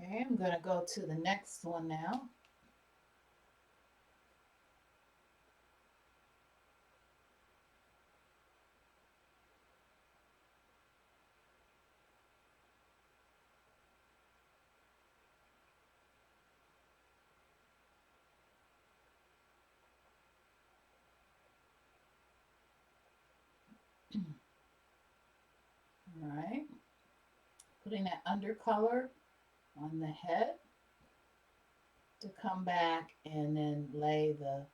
Okay, I'm going to go to the next one now. All right, putting that undercolor on the head to come back and then lay the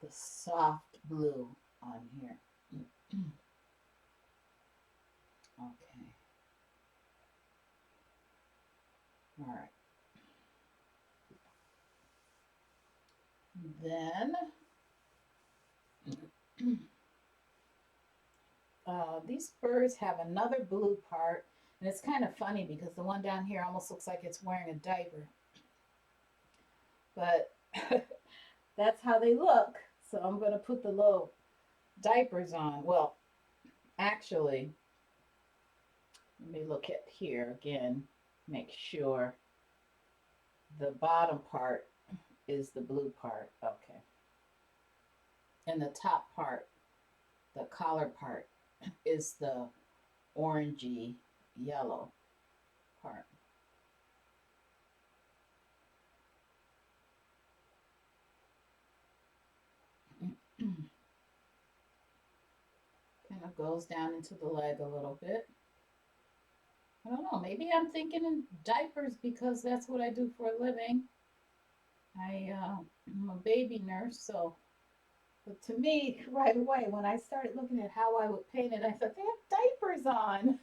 soft blue on here. Okay, all right. Then these birds have another blue part, and it's kind of funny because the one down here almost looks like it's wearing a diaper, but that's how they look. So I'm going to put the little diapers on. Well, actually, let me look at here again, make sure the bottom part is the blue part. Okay. And the top part, the collar part, is the orangey yellow part. Kind of goes down into the leg a little bit. I don't know, maybe I'm thinking in diapers because that's what I do for a living. I'm a baby nurse, so but to me, right away, when I started looking at how I would paint it, I thought they have diapers on.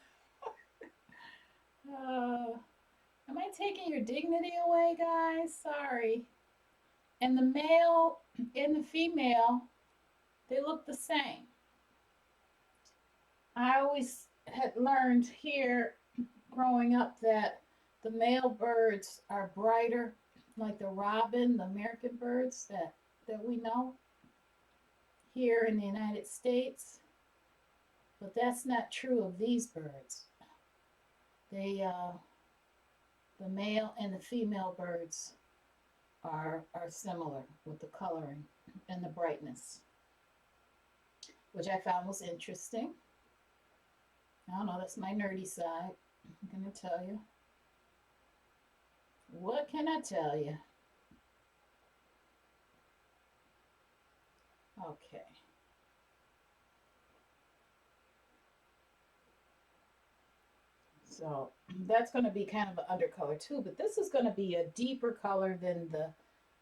Uh, am I taking your dignity away, guys? Sorry. And the male and the female, they look the same. I always had learned here growing up that the male birds are brighter, like the robin, the American birds that we know here in the United States. But that's not true of these birds. They, the male and the female birds are similar with the coloring and the brightness, which I found was interesting. I don't know, that's my nerdy side. I'm gonna tell you. What can I tell you? Okay. So that's going to be kind of an undercolor too, but this is going to be a deeper color than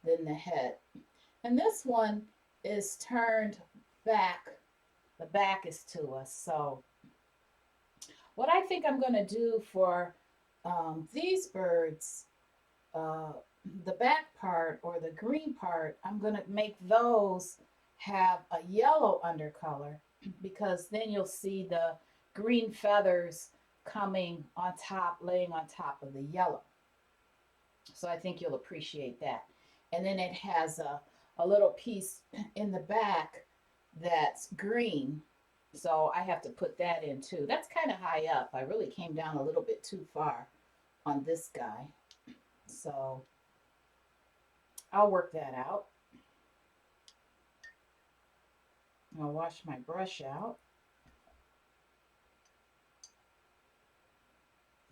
the head. And this one is turned back. The back is to us. So what I think I'm going to do for these birds, uh, the back part or the green part, I'm going to make those have a yellow undercolor because then you'll see the green feathers coming on top, laying on top of the yellow. So I think you'll appreciate that. And then it has a little piece in the back that's green. So I have to put that in too. That's kind of high up. I really came down a little bit too far on this guy. So I'll work that out. I'll wash my brush out.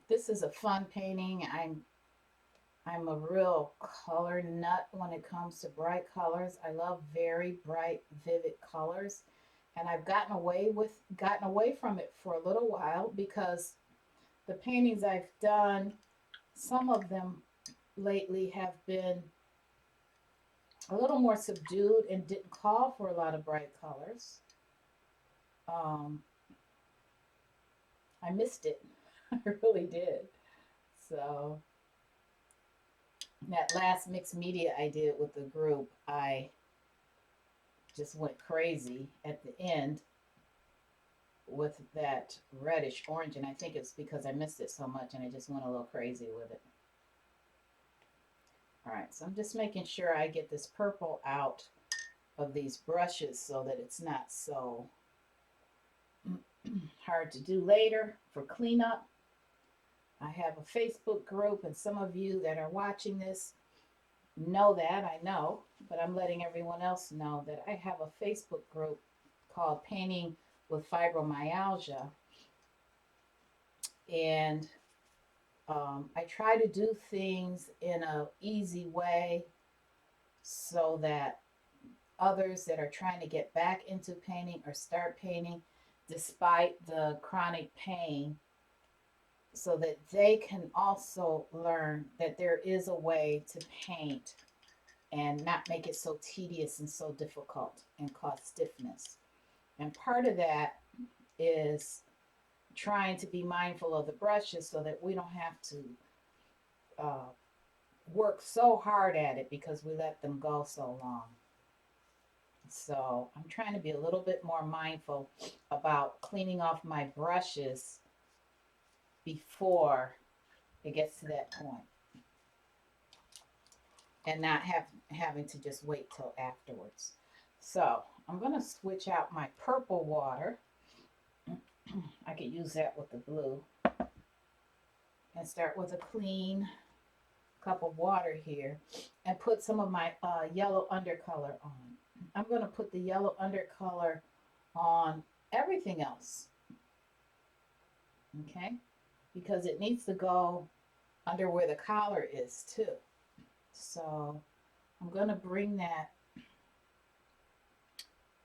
This is a fun painting. I'm a real color nut when it comes to bright colors. I love very bright, vivid colors. And I've gotten away from it for a little while because the paintings I've done, some of them lately have been a little more subdued and didn't call for a lot of bright colors. Um, I missed it. I really did. So that last mixed media I did with the group, I just went crazy at the end with that reddish orange, and I think it's because I missed it so much and I just went a little crazy with it. All right, so I'm just making sure I get this purple out of these brushes so that it's not so hard to do later for cleanup. I have a Facebook group, and some of you that are watching this know that, I know, but I'm letting everyone else know that I have a Facebook group called Painting with Fibromyalgia. And I try to do things in an easy way so that others that are trying to get back into painting or start painting despite the chronic pain, so that they can also learn that there is a way to paint and not make it so tedious and so difficult and cause stiffness. And part of that is trying to be mindful of the brushes so that we don't have to uh, work so hard at it because we let them go so long. So I'm trying to be a little bit more mindful about cleaning off my brushes before it gets to that point, and not having to just wait till afterwards. So I'm going to switch out my purple water. I could use that with the blue, and start with a clean cup of water here and put some of my yellow undercolor on. I'm going to put the yellow undercolor on everything else, okay? Because it needs to go under where the collar is too. So I'm going to bring that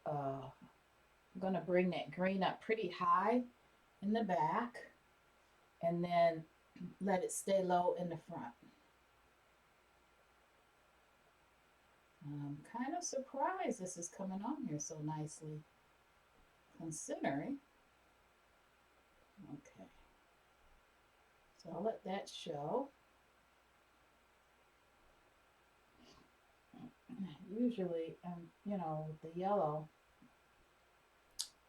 I'm going to bring that green up pretty high in the back, and then let it stay low in the front. I'm kind of surprised this is coming on here so nicely, considering. Okay, so I'll let that show. Usually, you know, the yellow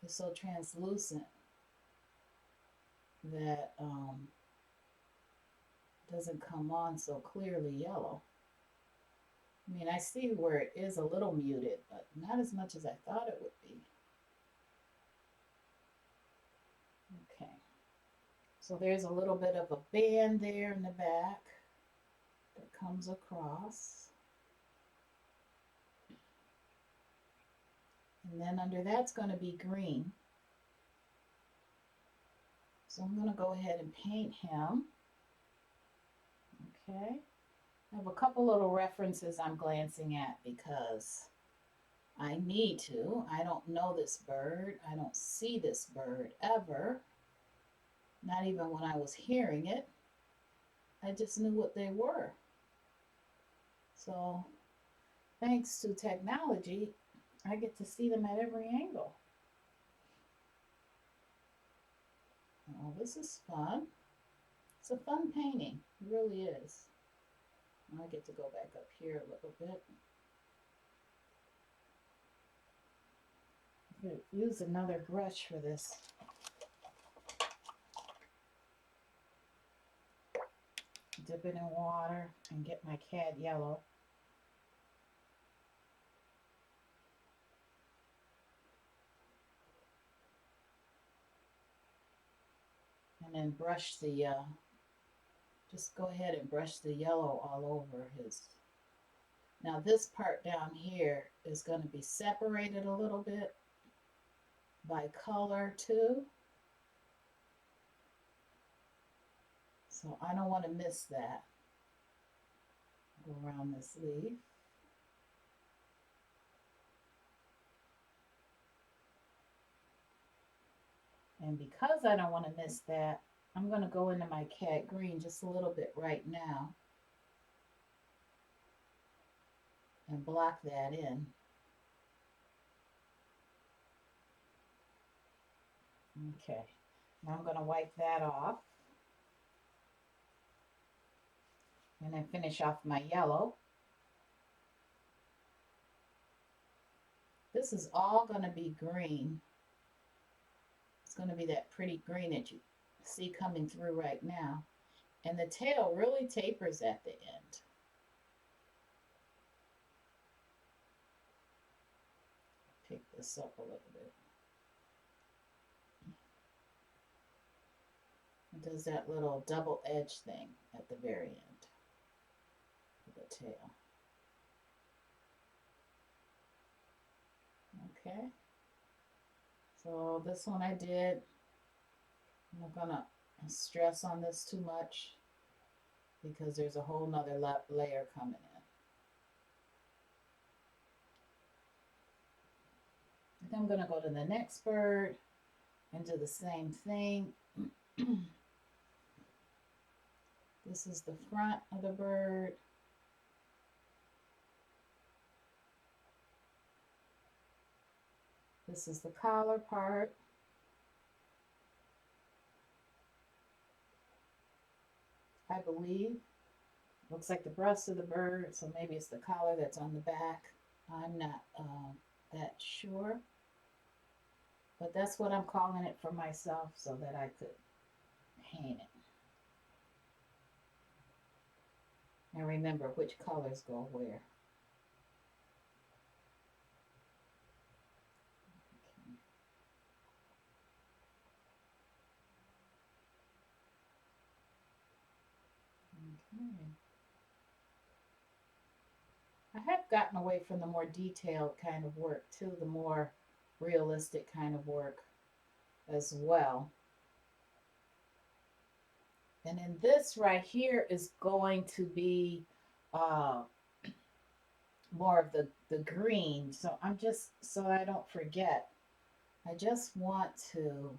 is so translucent that doesn't come on so clearly yellow. I mean, I see where it is a little muted, but not as much as I thought it would be. Okay, so there's a little bit of a band there in the back that comes across. And then under that's going to be green. So I'm going to go ahead and paint him. Okay. I have a couple little references I'm glancing at because I need to. I don't know this bird. I don't see this bird ever. Not even when I was hearing it. I just knew what they were. So thanks to technology, I get to see them at every angle. Oh, this is fun. It's a fun painting. It really is. I get to go back up here a little bit. I'm going to use another brush for this. Dip it in water and get my cad yellow. And then brush the, just go ahead and brush the yellow all over his. Now this part down here is going to be separated a little bit by color too. So I don't want to miss that. Go around this leaf. And because I don't want to miss that, I'm going to go into my cat green just a little bit right now and block that in. Okay, now I'm going to wipe that off and then finish off my yellow. This is all going to be green. It's going to be that pretty green that you see coming through right now. And the tail really tapers at the end. Pick this up a little bit. does that little double edge thing at the very end of the tail. Okay, so this one I did. I'm not gonna stress on this too much because there's a whole nother layer coming in. Then I'm gonna go to the next bird and do the same thing. This is the front of the bird. This is the collar part. I believe. Looks like the breast of the bird, so maybe it's the collar that's on the back. I'm not that sure. But that's what I'm calling it for myself so that I could paint it. And remember which colors go where. Okay. I have gotten away from the more detailed kind of work to the more realistic kind of work as well. And then this right here is going to be more of the green. So I'm just, so I don't forget, I just want to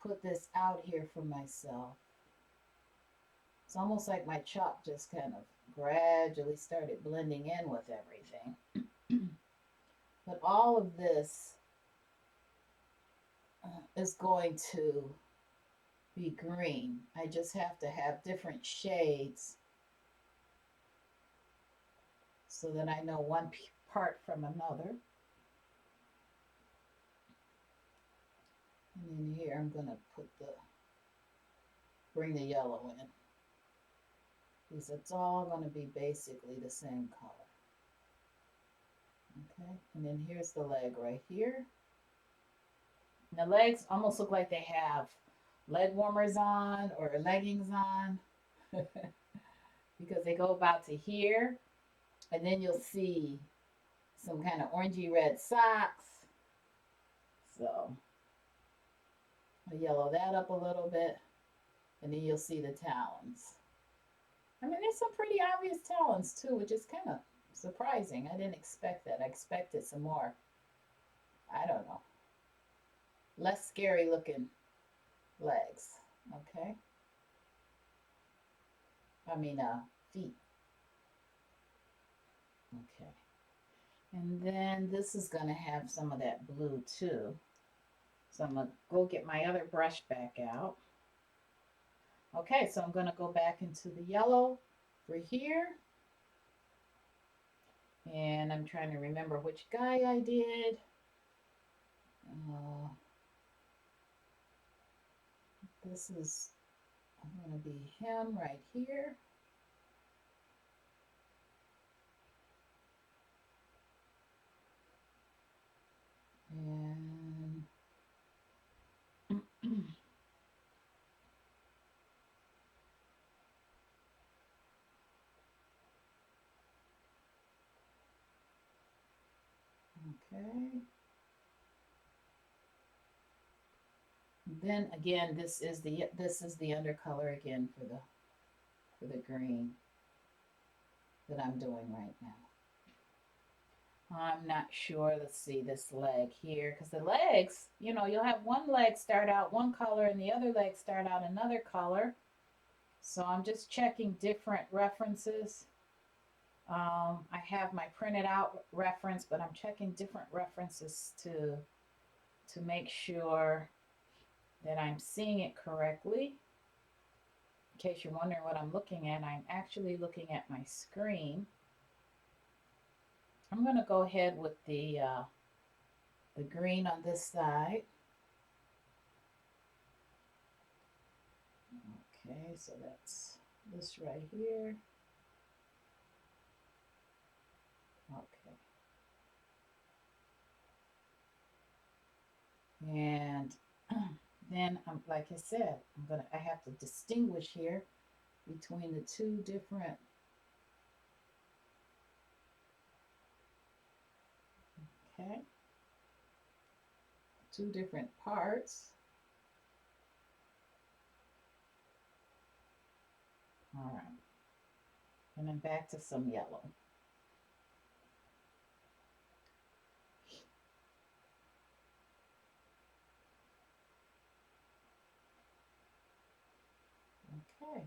put this out here for myself. It's almost like my chalk just kind of gradually started blending in with everything. But all of this is going to be green. I just have to have different shades so that I know one part from another. And then here I'm going to bring the yellow in, because it's all going to be basically the same color. Okay, and then here's the leg right here. And the legs almost look like they have leg warmers on or leggings on because they go about to here, and then you'll see some kind of orangey red socks. So I'll yellow that up a little bit, and then you'll see the talons. I mean, there's some pretty obvious talons too, which is kind of surprising. I didn't expect that. I expected some more, I don't know, less scary looking legs. Okay. I mean, feet. Okay. And then this is going to have some of that blue too. So I'm going to go get my other brush back out. Okay, so I'm going to go back into the yellow for here. And I'm trying to remember which guy I did. This is going to be him right here. And okay. Then again, this is the undercolor again for the green that I'm doing right now. I'm not sure. Let's see this leg here, because the legs, you know, you'll have one leg start out one color and the other leg start out another color. So I'm just checking different references. I have my printed out reference, but I'm checking different references to make sure that I'm seeing it correctly. In case you're wondering what I'm looking at, I'm actually looking at my screen. I'm going to go ahead with the green on this side. Okay, so that's this right here. Okay. And then like I said, I have to distinguish here between the two different, okay, two different parts. All right, and then back to some yellow. Okay.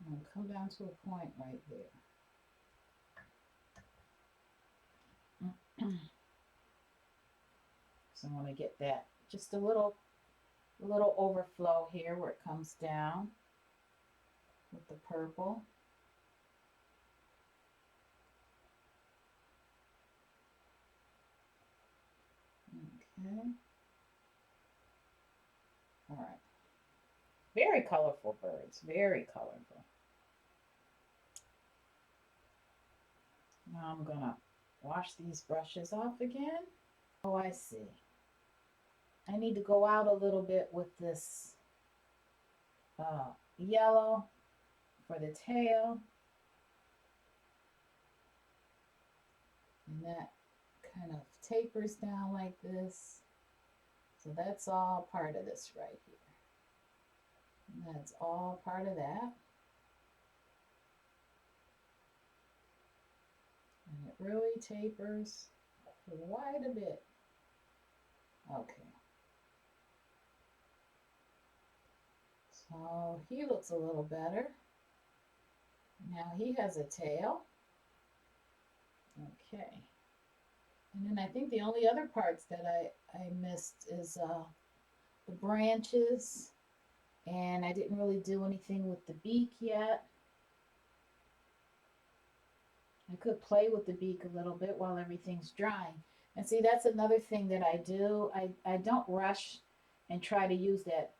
And come down to a point right there. So I want to get that just a little overflow here where it comes down with the purple. Okay. All right. Very colorful birds. Very colorful. Now I'm gonna wash these brushes off again. Oh, I see. I need to go out a little bit with this yellow for the tail. And that kind of tapers down like this. So that's all part of this right here. And that's all part of that. And it really tapers quite a bit. Okay. So he looks a little better. Now he has a tail. Okay. And then I think the only other parts that I missed is the branches. And I didn't really do anything with the beak yet. I could play with the beak a little bit while everything's drying. And see, that's another thing that I do. I don't rush and try to use that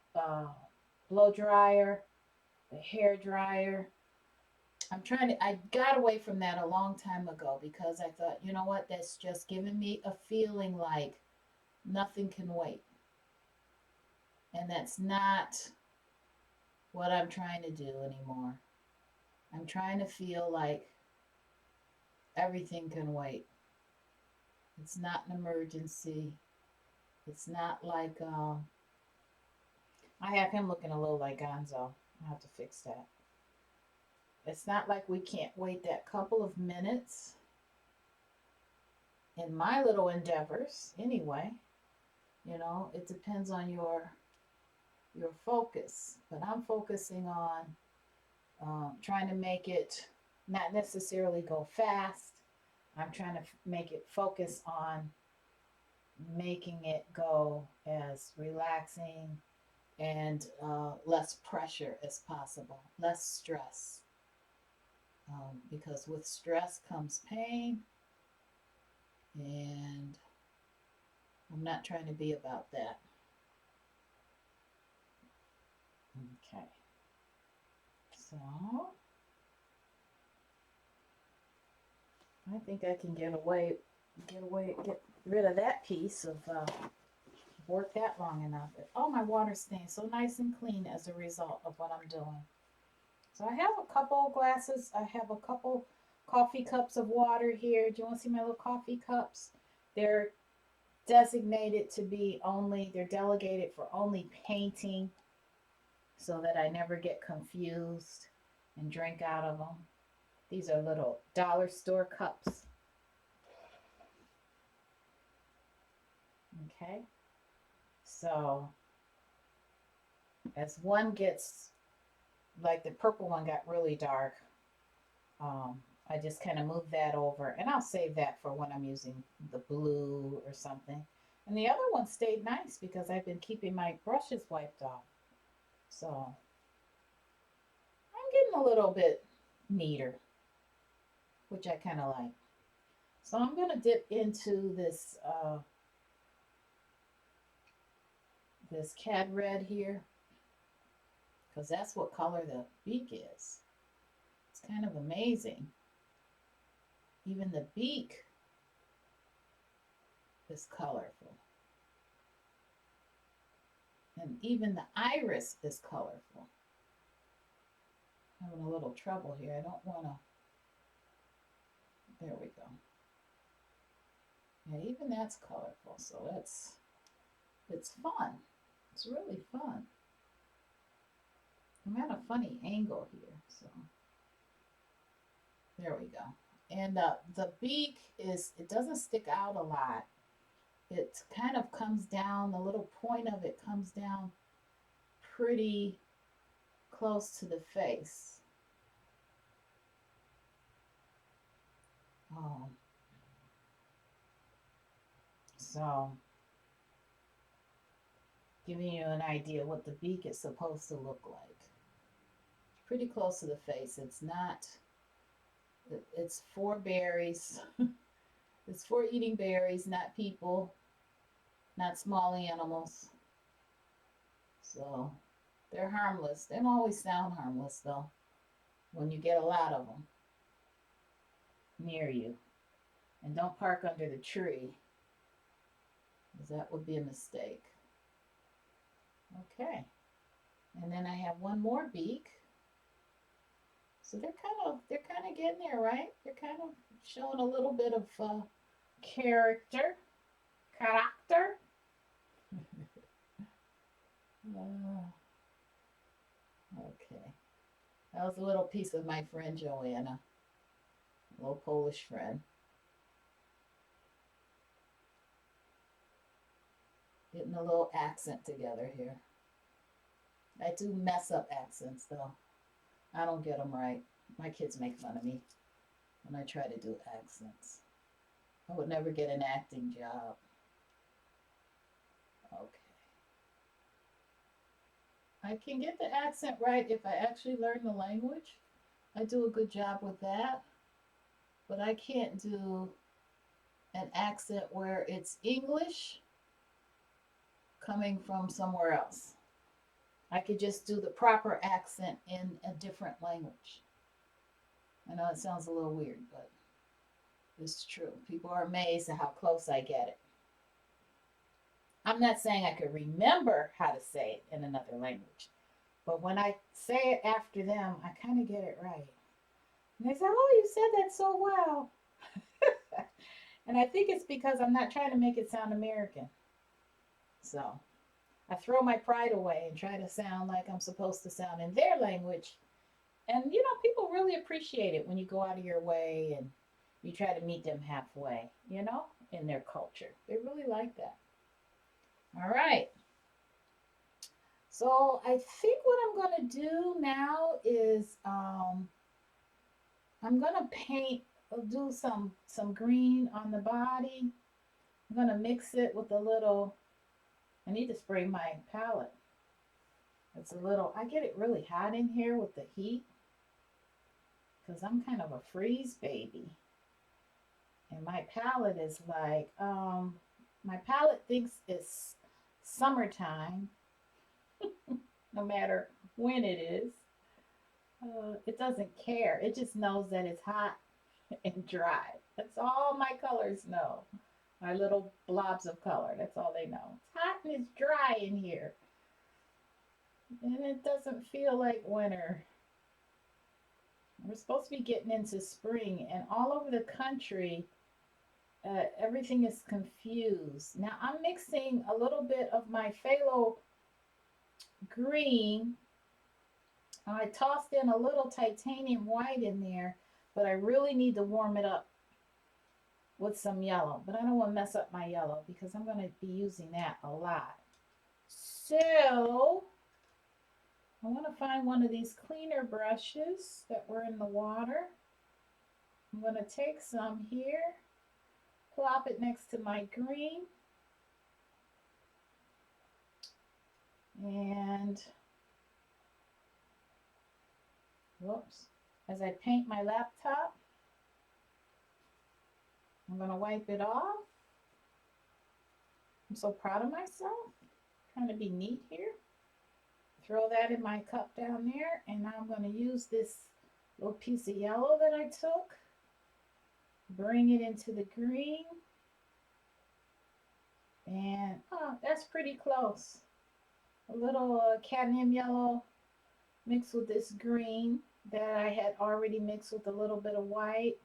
blow dryer, the hair dryer. I got away from that a long time ago because I thought, you know what, that's just giving me a feeling like nothing can wait. And that's not what I'm trying to do anymore. I'm trying to feel like everything can wait. It's not an emergency. It's not like I have him looking a little like Gonzo. I have to fix that. It's not like we can't wait that couple of minutes in my little endeavors anyway. You know, it depends on your focus, but I'm focusing on trying to make it not necessarily go fast. I'm trying to make it focus on making it go as relaxing and less pressure as possible, less stress. Because with stress comes pain, and I'm not trying to be about that. Okay, so I think I can get rid of that piece of work that long enough. Oh, my water's staying so nice and clean as a result of what I'm doing. So I have a couple glasses. I have a couple coffee cups of water here. Do you want to see my little coffee cups? They're designated to be only, they're delegated for only painting so that I never get confused and drink out of them. These are little dollar store cups. Okay. So as one gets, like the purple one got really dark, I just kind of move that over, and I'll save that for when I'm using the blue or something. And the other one stayed nice because I've been keeping my brushes wiped off. So I'm getting a little bit neater, which I kind of like. So I'm going to dip into this cad red here because that's what color the beak is. It's kind of amazing. Even the beak is colorful. And even the iris is colorful. I'm having a little trouble here. I don't want to. There we go. Yeah, even that's colorful. So it's fun. It's really fun. I'm at a funny angle here. So there we go. And the beak it doesn't stick out a lot. It kind of comes down, the little point of it comes down pretty close to the face. So giving you an idea what the beak is supposed to look like. Pretty close to the face. It's for berries. It's for eating berries, not people, not small animals. So they're harmless. They don't always sound harmless though when you get a lot of them near you. And don't park under the tree, because that would be a mistake. Okay. And then I have one more beak. So they're kind of getting there, right? They're kind of showing a little bit of character. Okay. That was a little piece of my friend Joanna, a little Polish friend. Getting a little accent together here. I do mess up accents though. I don't get them right. My kids make fun of me when I try to do accents. I would never get an acting job. Okay. I can get the accent right if I actually learn the language. I do a good job with that. But I can't do an accent where it's English coming from somewhere else. I could just do the proper accent in a different language. I know it sounds a little weird, but it's true. People are amazed at how close I get it. I'm not saying I could remember how to say it in another language, but when I say it after them, I kind of get it right. And they say, "Oh, you said that so well." And I think it's because I'm not trying to make it sound American. So I throw my pride away and try to sound like I'm supposed to sound in their language. And people really appreciate it when you go out of your way and you try to meet them halfway, in their culture. They really like that. All right. So I think what I'm going to do now is I'm going to do some green on the body. I'm going to mix it with a little, I need to spray my palette. I get it really hot in here with the heat because I'm kind of a freeze baby. And my palette is like, my palette thinks it's summertime, no matter when it is. It doesn't care. It just knows that it's hot and dry. That's all my colors know. My little blobs of color. That's all they know. It's hot and it's dry in here. And it doesn't feel like winter. We're supposed to be getting into spring, and all over the country, everything is confused. Now I'm mixing a little bit of my phthalo green. I tossed in a little titanium white in there, but I really need to warm it up with some yellow. But I don't want to mess up my yellow because I'm going to be using that a lot. So I want to find one of these cleaner brushes that were in the water. I'm going to take some here, plop it next to my green, and whoops, as I paint my laptop, I'm going to wipe it off. I'm so proud of myself. Trying to be neat here. Throw that in my cup down there, and now I'm going to use this little piece of yellow that I took, bring it into the green, and oh, that's pretty close. A little cadmium yellow mixed with this green that I had already mixed with a little bit of white,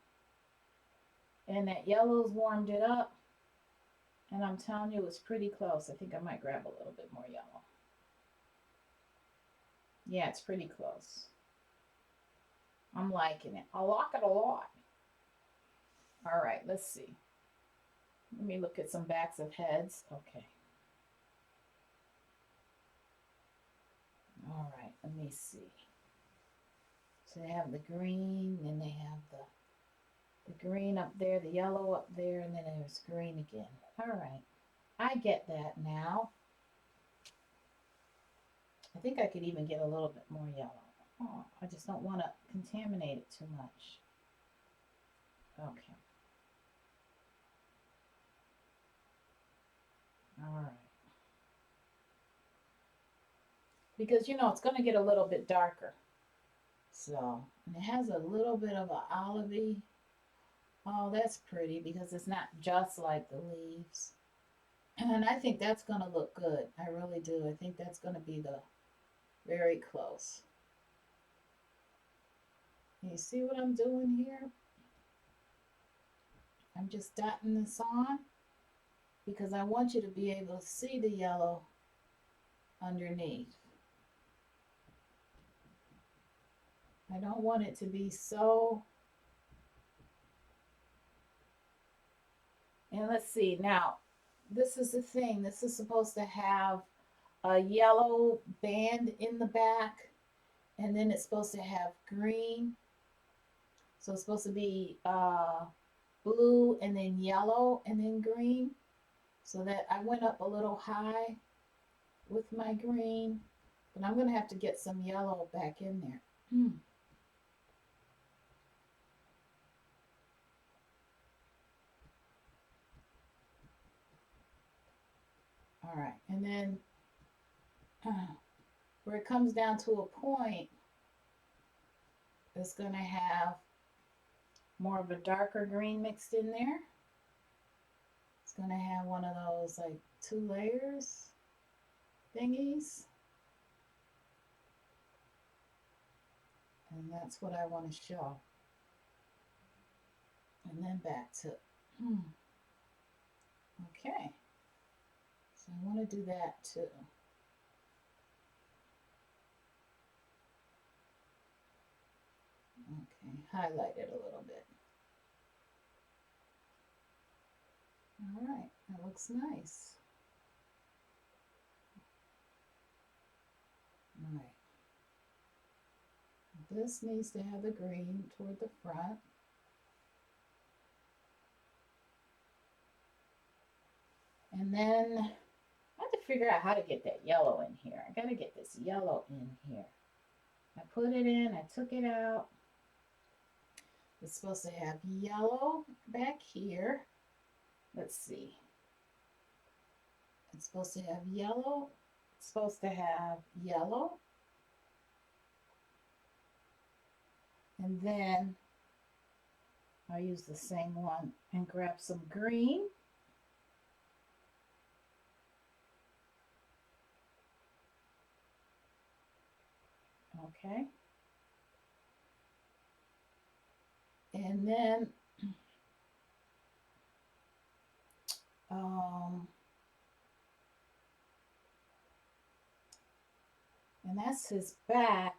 and that yellow's warmed it up, and I'm telling you, it's pretty close. I think I might grab a little bit more yellow. Yeah, it's pretty close. I'm liking it. I like it a lot. All right, let's see. Let me look at some backs of heads. Okay. All right, let me see. So they have the green, then they have the green up there, the yellow up there, and then there's green again. All right, I get that now. I think I could even get a little bit more yellow. Oh, I just don't want to contaminate it too much. Okay. All right. Because, you know, it's going to get a little bit darker. So, and it has a little bit of an olivey. Oh, that's pretty because it's not just like the leaves. And I think that's going to look good. I really do. I think that's going to be the very close. You see what I'm doing here? I'm just dotting this on because I want you to be able to see the yellow underneath. I don't want it to be so. And let's see, now, this is the thing. This is supposed to have a yellow band in the back, and then it's supposed to have green. So it's supposed to be blue and then yellow and then green. So that I went up a little high with my green, but I'm going to have to get some yellow back in there. All right, and then where it comes down to a point, it's going to have more of a darker green mixed in there. It's going to have one of those like 2 layers thingies. And that's what I want to show. And then back to, okay. So I want to do that too. Okay, highlight it a little bit. All right, that looks nice. All right. This needs to have the green toward the front. And then I have to figure out how to get that yellow in here. I got to get this yellow in here. I put it in, I took it out. It's supposed to have yellow back here. Let's see. It's supposed to have yellow. It's supposed to have yellow. And then I'll use the same one and grab some green. Okay. And then and that's his back.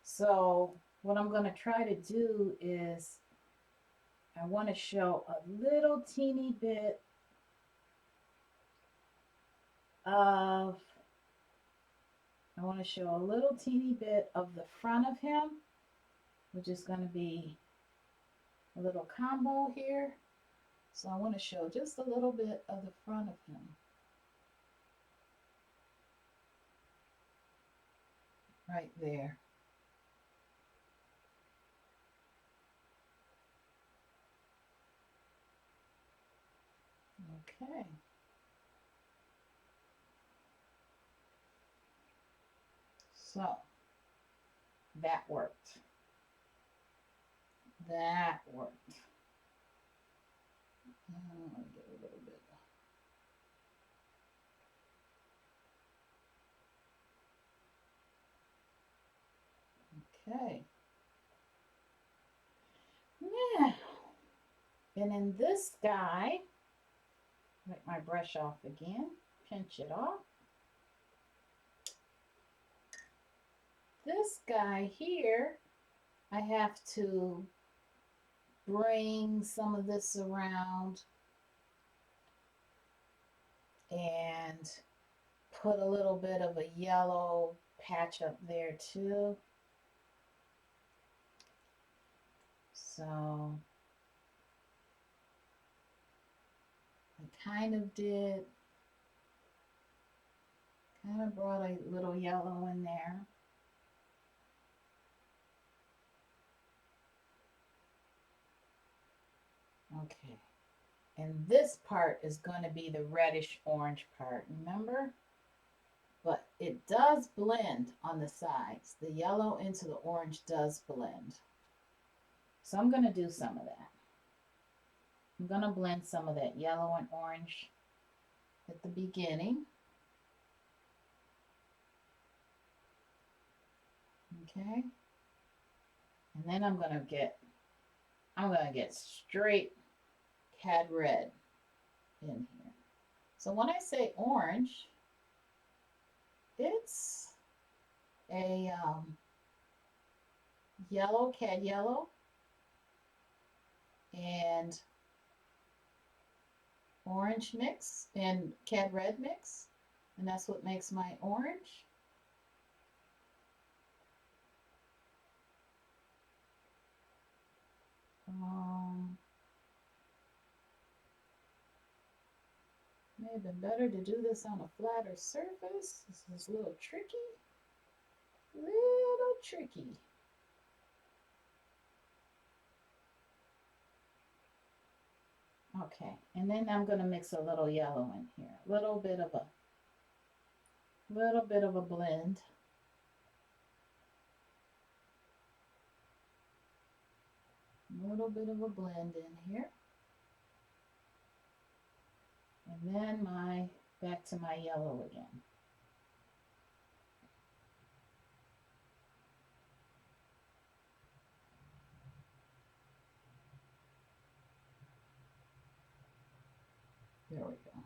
So what I'm going to try to do is I want to show a little teeny bit of, I want to show a little teeny bit of the front of him, which is going to be a little combo here. So I want to show just a little bit of the front of him. Right there. Okay. So that worked. That worked. I'll get a little bit. Okay. Now, and in this guy, wipe my brush off again, pinch it off. This guy here, I have to bring some of this around and put a little bit of a yellow patch up there too. So I kind of brought a little yellow in there. Okay. And this part is going to be the reddish orange part, remember? But it does blend on the sides. The yellow into the orange does blend. So I'm going to do some of that. I'm going to blend some of that yellow and orange at the beginning. Okay. And then I'm going to get straight cad red in here. So when I say orange, it's a yellow, cad yellow, and orange mix and cad red mix, and that's what makes my orange. May have been better to do this on a flatter surface. This is a little tricky. Little tricky. Okay, and then I'm going to mix a little yellow in here. A little bit of a blend. A little bit of a blend in here. And then back to my yellow again. There we go.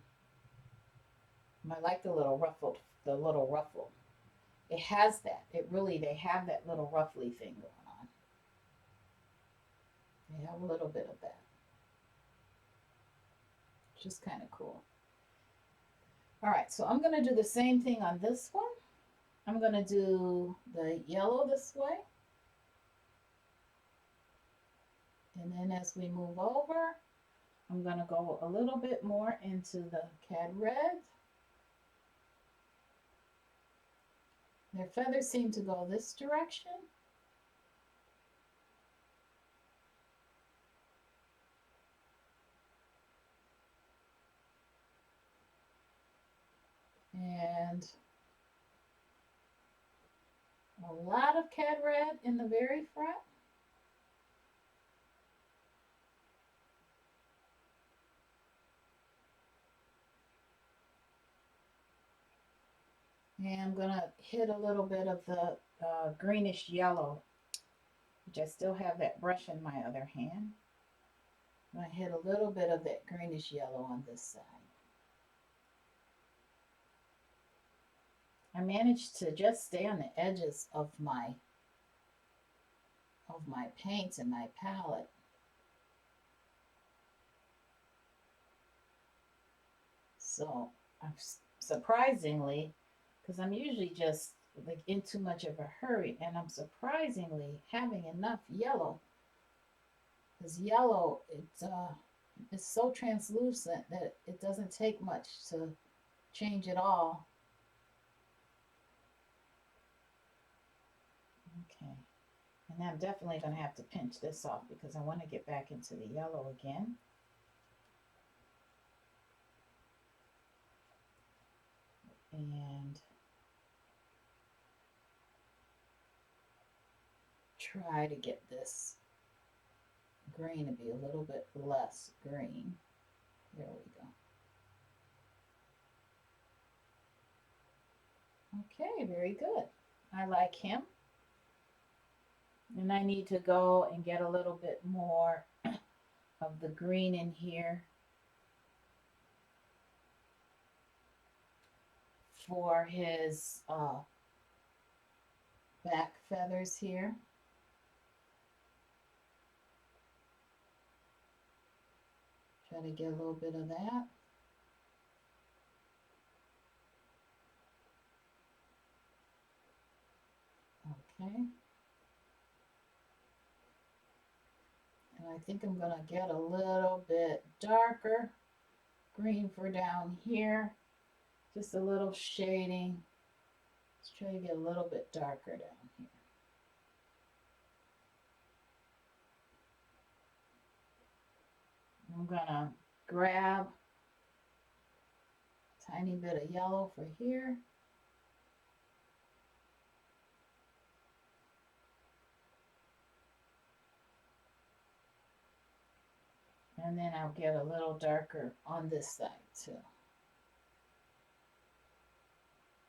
I like the little ruffle. It has that. They have that little ruffly thing going on. They have a little bit of that. Just kind of cool. All right, so I'm going to do the same thing on this one. I'm going to do the yellow this way. And then as we move over, I'm going to go a little bit more into the cad red. Their feathers seem to go this direction. And a lot of cad red in the very front. And I'm going to hit a little bit of the greenish yellow, which I still have that brush in my other hand. I'm going to hit a little bit of that greenish yellow on this side. I managed to just stay on the edges of my paints and my palette. So I'm surprisingly, because I'm usually just like in too much of a hurry, and I'm surprisingly having enough yellow, because yellow it's so translucent that it doesn't take much to change it all. Okay, and I'm definitely going to have to pinch this off because I want to get back into the yellow again. and try to get this green to be a little bit less green. There we go. Okay, very good. I like him. And I need to go and get a little bit more of the green in here for his back feathers here. Try to get a little bit of that. Okay. And I think I'm gonna get a little bit darker green for down here. Just a little shading. Let's try to get a little bit darker down here. I'm gonna grab a tiny bit of yellow for here. And then I'll get a little darker on this side too.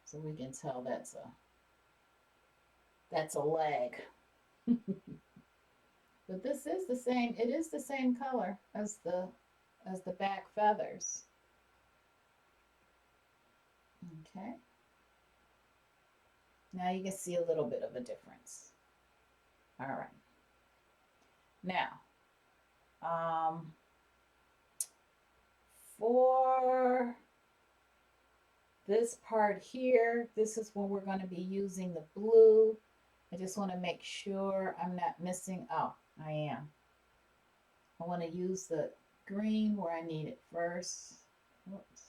So we can tell that's a leg. But this is the same, it is the same color as the back feathers. Okay. Now you can see a little bit of a difference. All right. Now, for this part here, this is when we're going to be using the blue. I just want to make sure I'm not missing. Oh, I am. I want to use the green where I need it first. Whoops.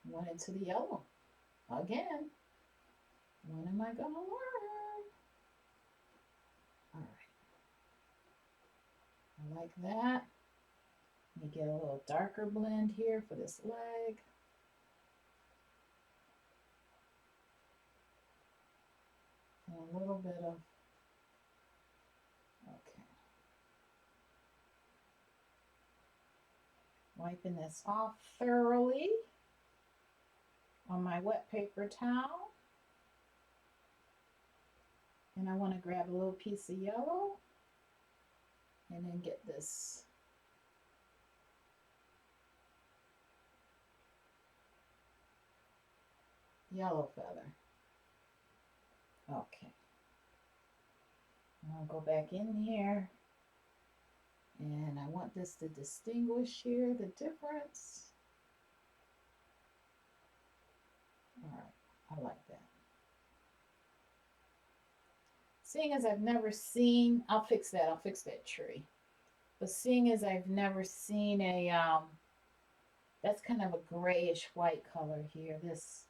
Went into the yellow again. When am I going to learn? All right. I like that. Let me get a little darker blend here for this leg. And a little bit of, okay. Wiping this off thoroughly on my wet paper towel. And I want to grab a little piece of yellow and then get this yellow feather. Okay. I'll go back in here and I want this to distinguish here the difference. All right, I like that. Seeing as I've never seen, I'll fix that tree. But seeing as I've never seen a, that's kind of a grayish white color here. This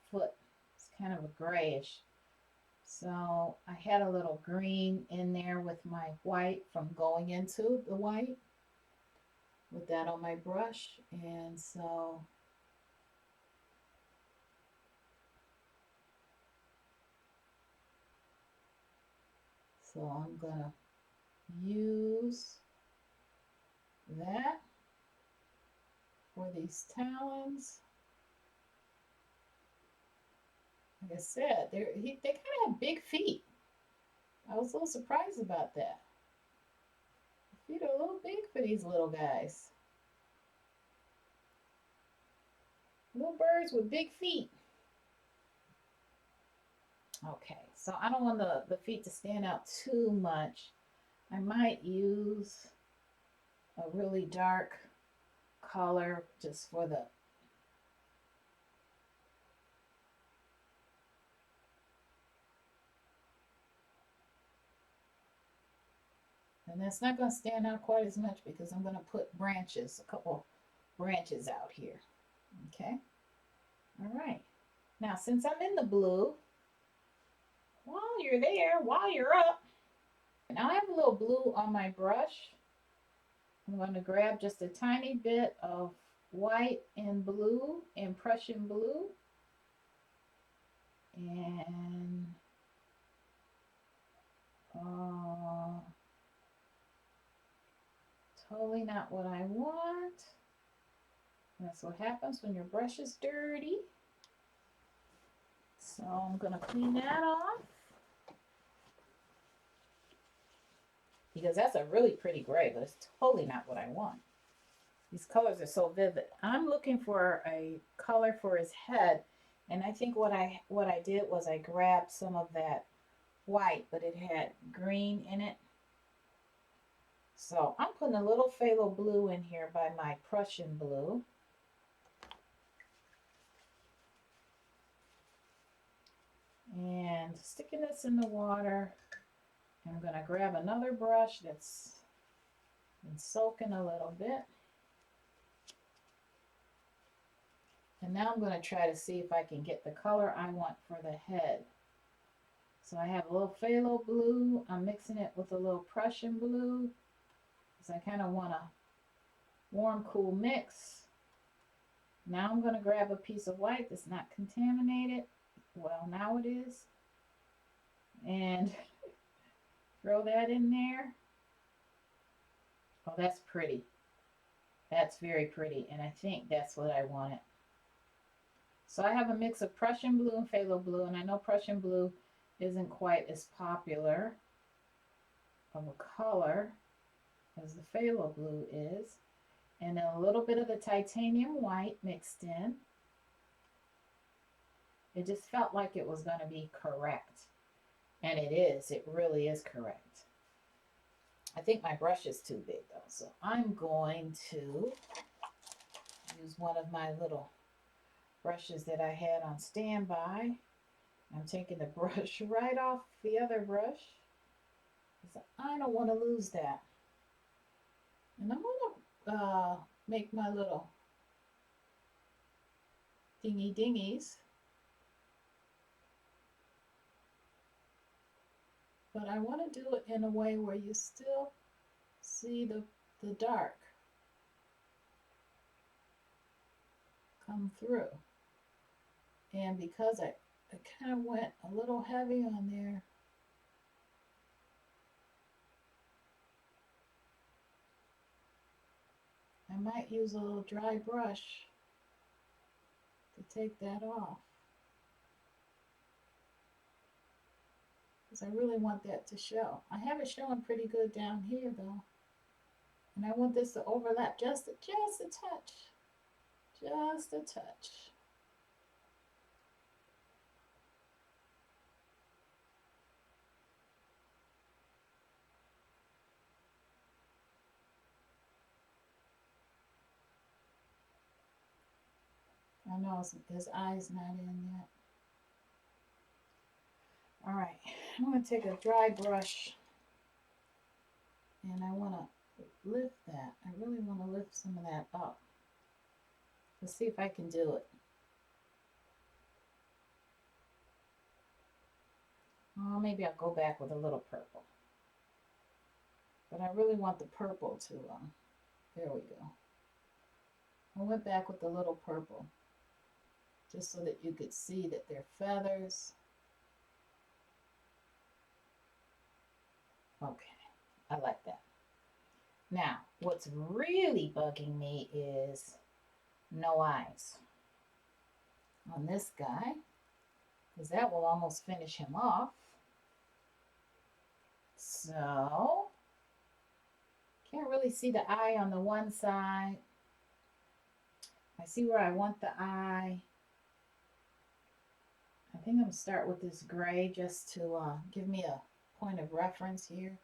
foot is kind of a grayish. So I had a little green in there with my white from going into the white with that on my brush. And so I'm gonna use that for these talons. Like I said, they kind of have big feet. I was a little surprised about that. The feet are a little big for these little guys. Little birds with big feet. Okay, so I don't want the feet to stand out too much. I might use a really dark color just for the and that's not going to stand out quite as much because I'm going to put branches, a couple branches out here. Okay. All right. Now, since I'm in the blue, while you're there, while you're up, now I have a little blue on my brush. I'm going to grab just a tiny bit of white and blue, and Prussian blue, and totally not what I want. That's what happens when your brush is dirty. So I'm going to clean that off, because that's a really pretty gray, but it's totally not what I want. These colors are so vivid. I'm looking for a color for his head, and I think what I did was I grabbed some of that white, but it had green in it. So I'm putting a little phthalo blue in here by my Prussian blue. And sticking this in the water. I'm going to grab another brush that's been soaking a little bit. And now I'm going to try to see if I can get the color I want for the head. So I have a little phthalo blue. I'm mixing it with a little Prussian blue, because I kind of want a warm, cool mix. Now I'm going to grab a piece of white that's not contaminated. Well, now it is. And throw that in there. Oh, that's pretty. That's very pretty, and I think that's what I wanted. So I have a mix of Prussian blue and phthalo blue, and I know Prussian blue isn't quite as popular of a color as the phthalo blue is. And then a little bit of the titanium white mixed in. It just felt like it was going to be correct. And it is. It really is correct. I think my brush is too big though. So I'm going to use one of my little brushes that I had on standby. I'm taking the brush right off the other brush, because I don't want to lose that. And I'm going to make my little dingies. But I want to do it in a way where you still see the dark come through. And because I kind of went a little heavy on there, I might use a little dry brush to take that off, because I really want that to show. I have it showing pretty good down here though, and I want this to overlap just a touch, just a touch. I know his eye's not in yet. All right, I'm going to take a dry brush, and I want to lift that. I really want to lift some of that up. Let's see if I can do it. Oh, maybe I'll go back with a little purple. But I really want the purple to, there we go. I went back with a little purple, just so that you could see that they're feathers. Okay, I like that. Now, what's really bugging me is no eyes on this guy, because that will almost finish him off. So, can't really see the eye on the one side. I see where I want the eye. I think I'm going to start with this gray just to give me a point of reference here.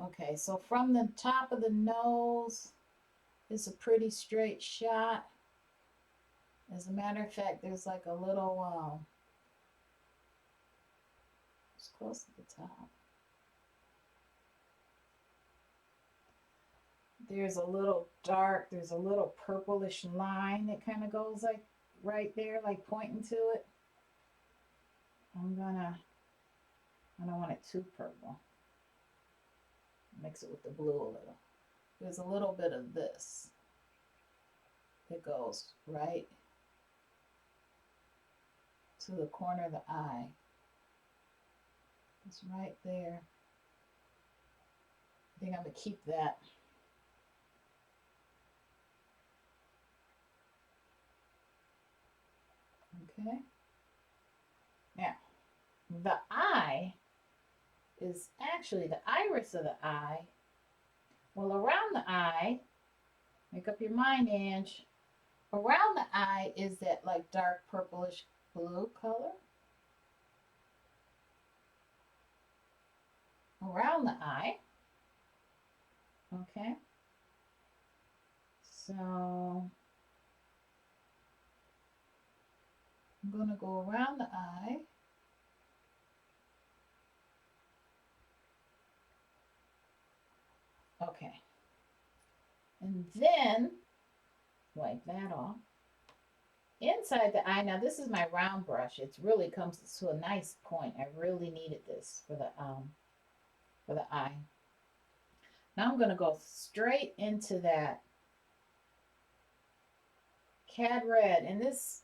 Okay, so from the top of the nose, it's a pretty straight shot. As a matter of fact, there's like a little, it's close to the top. There's a little dark, there's a little purplish line that kind of goes like right there, like pointing to it. I don't want it too purple. Mix it with the blue a little. there's a little bit of this. It goes right to the corner of the eye. It's right there. I think I'm going to keep that. Okay. Now, the eye is actually the iris of the eye. Well, around the eye, make up your mind, Ange. Around the eye is that like dark purplish blue color. Around the eye. Okay. So I'm going to go around the eye. Okay. And then wipe that off. Inside the eye, now this is my round brush. It really comes to a nice point. I really needed this for the eye. Now I'm going to go straight into that Cad Red, and this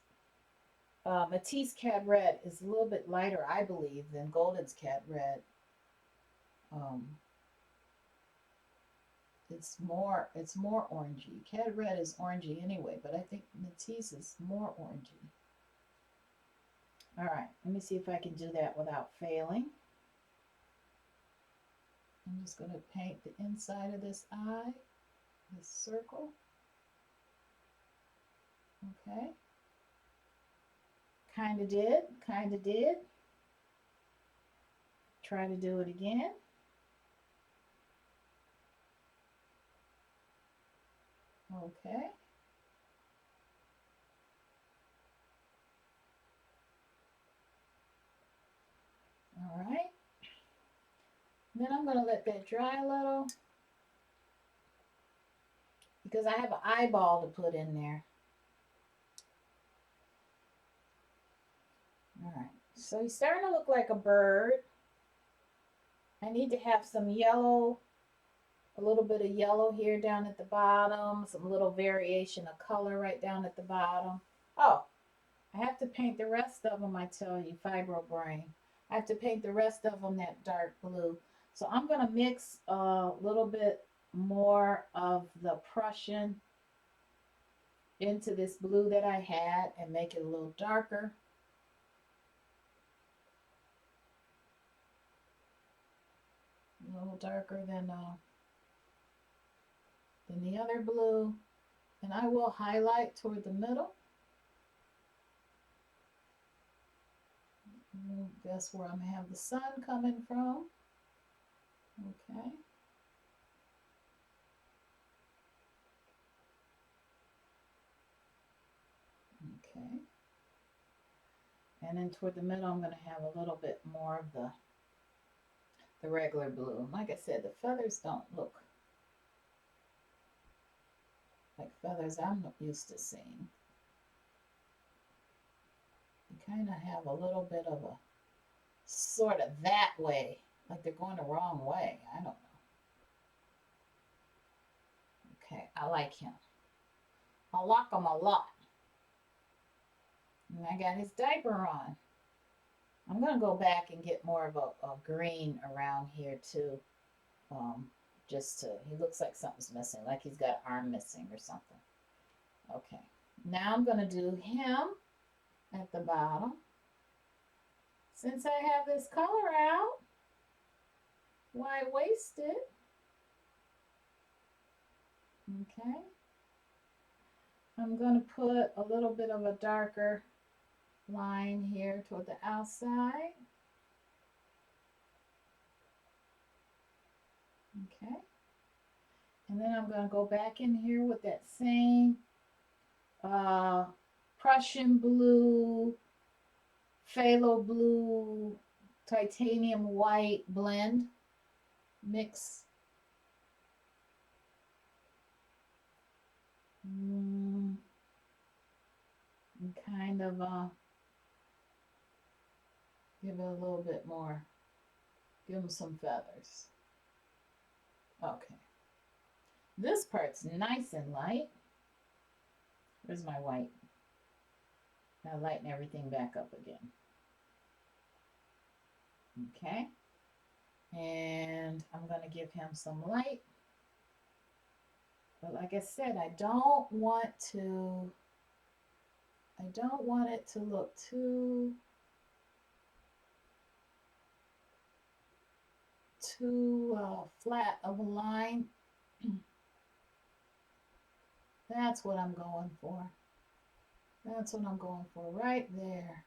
Matisse Cad Red is a little bit lighter, I believe, than Golden's Cad Red. It's more orangey. Cad Red is orangey anyway, but I think Matisse is more orangey. All right, let me see if I can do that without failing. I'm just going to paint the inside of this eye, this circle. Okay. Kind of did. Try to do it again. Okay. All right. Then I'm going to let that dry a little because I have an eyeball to put in there. All right. So he's starting to look like a bird. I need to have some yellow, a little bit of yellow here down at the bottom, some little variation of color right down at the bottom. Oh, I have to paint the rest of them, I tell you, Fibro Brain. I have to paint the rest of them that dark blue. So I'm going to mix a little bit more of the Prussian into this blue that I had and make it a little darker. A little darker than the other blue. And I will highlight toward the middle. That's where I'm going to have the sun coming from. Okay. Okay. And then toward the middle, I'm going to have a little bit more of the regular blue. Like I said, the feathers don't look like feathers I'm used to seeing. You kind of have a little bit of a sort of that way, like they're going the wrong way. I don't know. Okay, I like him. I like him a lot. And I got his diaper on. I'm going to go back and get more of a green around here too. Just to, he looks like something's missing, like he's got an arm missing or something. Okay, now I'm going to do him at the bottom. Since I have this color out, why waste it? Okay. I'm going to put a little bit of a darker line here toward the outside. Okay. And then I'm going to go back in here with that same Prussian blue, phthalo blue, titanium white blend mix. And kind of give it a little bit more, give them some feathers. Okay. This part's nice and light. Where's my white? Now lighten everything back up again. Okay. And I'm going to give him some light. But like I said, I don't want it to look too flat of a line. That's what I'm going for. That's what I'm going for right there.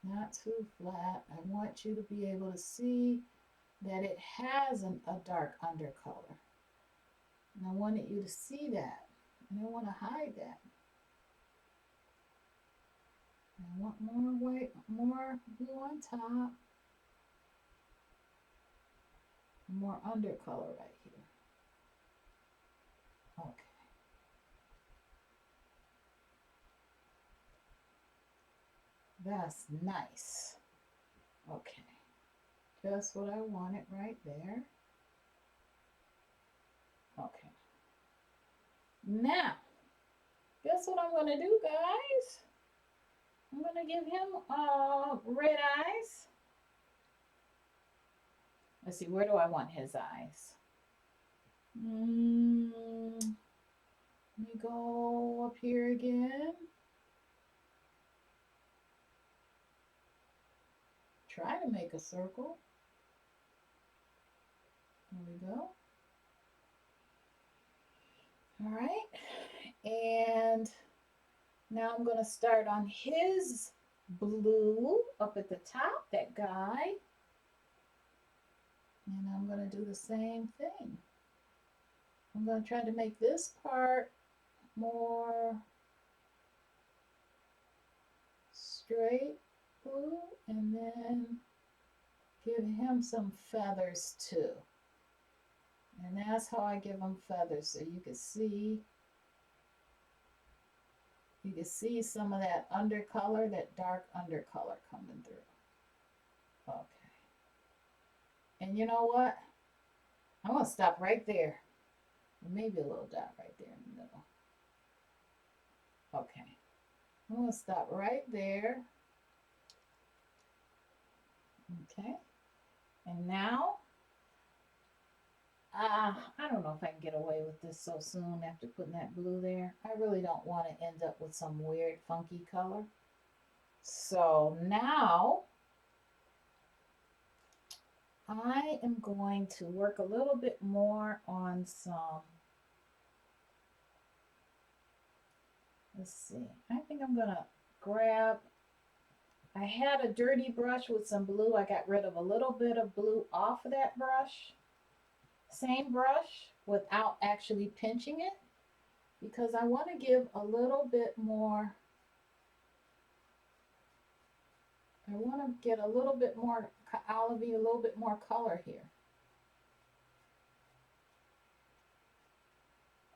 Not too flat. I want you to be able to see that it has a dark undercolor. And I wanted you to see that. I don't want to hide that. I want more white, more blue on top. More undercolor right here. Okay. That's nice. Okay. Just what I wanted right there. Okay. Now, guess what I'm going to do, guys? I'm going to give him red eyes. Let's see, where do I want his eyes? Let me go up here again. Try to make a circle. There we go. All right. And now I'm going to start on his blue up at the top, that guy. And I'm going to do the same thing. I'm going to try to make this part more straight blue and then give him some feathers too. And that's how I give him feathers, so you can see some of that undercolor, that dark undercolor coming through. Okay. And you know what? I'm going to stop right there. Maybe a little dot right there in the middle. Okay. I'm going to stop right there. Okay. And now, I don't know if I can get away with this so soon after putting that blue there. I really don't want to end up with some weird, funky color. So now, I am going to work a little bit more on some, let's see, I think I'm going to grab, I had a dirty brush with some blue. I got rid of a little bit of blue off of that brush. Same brush without actually pinching it, because I want to give a little bit more, I want to get a little bit more olivey, a little bit more color here.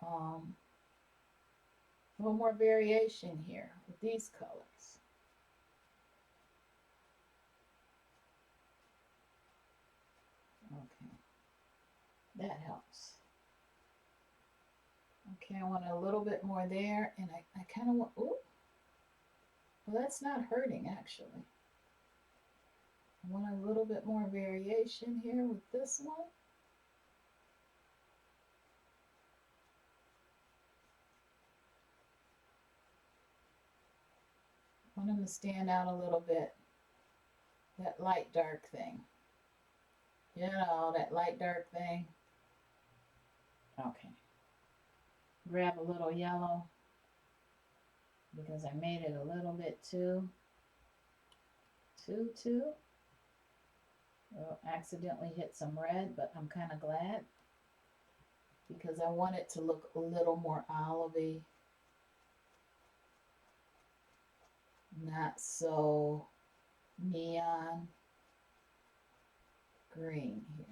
A little more variation here with these colors. Okay, that helps. Okay, I want a little bit more there, and I kind of want, ooh, well, that's not hurting actually. I want a little bit more variation here with this one. I want them to stand out a little bit. That light dark thing. You know, that light dark thing. Okay. Grab a little yellow because I made it a little bit too. Well, accidentally hit some red, but I'm kind of glad because I want it to look a little more olivey. Not so neon green here.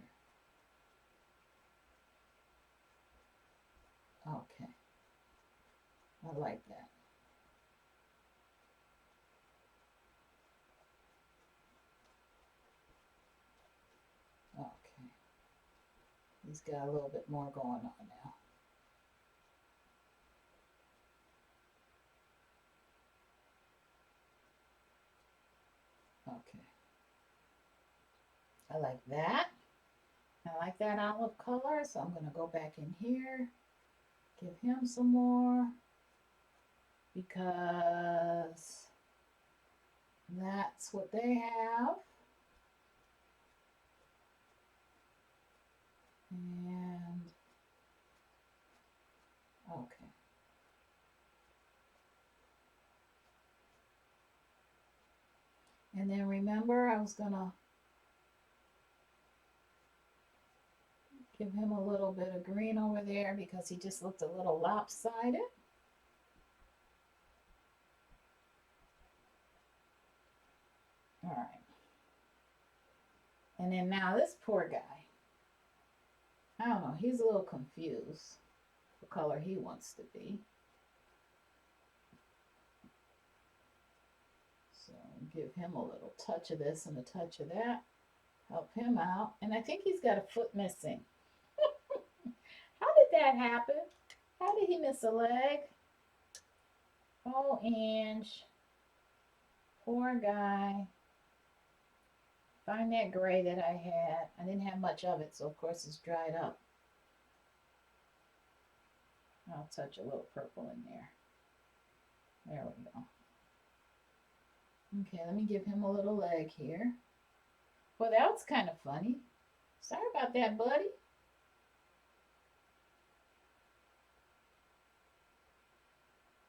Okay. I like that. Okay. He's got a little bit more going on now. Okay. I like that. I like that olive color, so I'm going to go back in here, give him some more, because that's what they have. And okay. And then remember, I was gonna give him a little bit of green over there because he just looked a little lopsided. All right. And then now this poor guy, I don't know, he's a little confused what color he wants to be. So give him a little touch of this and a touch of that. Help him out. And I think he's got a foot missing. How did that happen? How did he miss a leg? Oh, Ange. Poor guy. Find that gray that I had. I didn't have much of it, so of course it's dried up. I'll touch a little purple in there. There we go. Okay, let me give him a little leg here. Well, that was kind of funny. Sorry about that, buddy.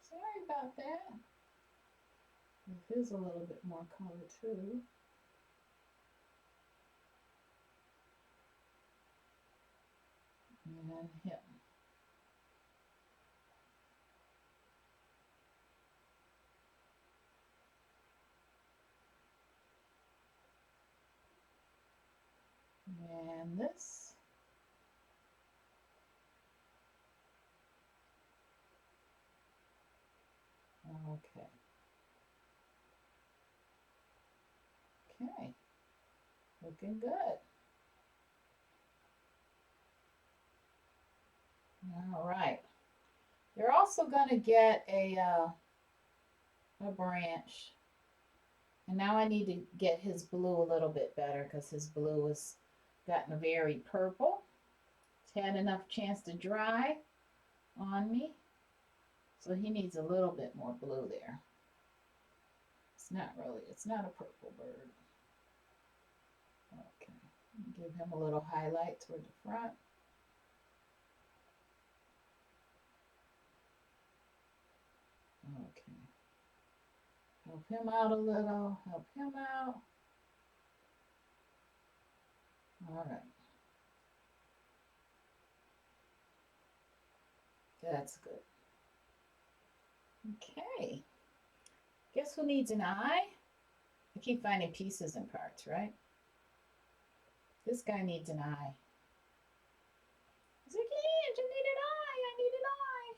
Sorry about that. This is a little bit more color too. And him. And this. Okay. Okay. Looking good. All right. You're also going to get a branch. And now I need to get his blue a little bit better because his blue has gotten very purple. It's had enough chance to dry on me. So he needs a little bit more blue there. It's not a purple bird. Okay, give him a little highlight toward the front. Okay. Help him out a little, help him out. All right. That's good. Okay. Guess who needs an eye? I keep finding pieces and parts, right? This guy needs an eye. He's like, yeah, I need an eye. I need an eye.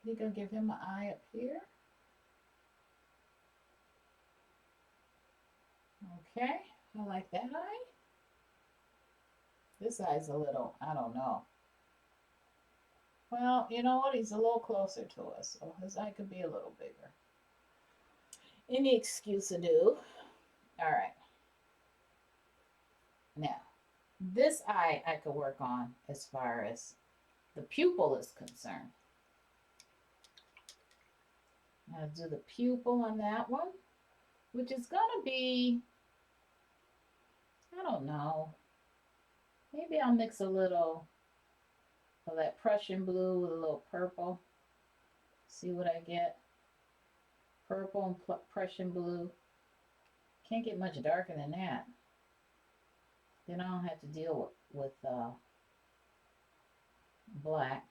You gonna give him an eye up here? Okay, I like that eye. This eye's a little, I don't know. Well, you know what? He's a little closer to us, so his eye could be a little bigger. Any excuse ado. All right. Now, this eye I could work on as far as the pupil is concerned. I'll do the pupil on that one, which is going to be, I don't know, maybe I'll mix a little of that Prussian blue with a little purple. See what I get. Purple and Prussian blue. Can't get much darker than that. Then I don't have to deal with black.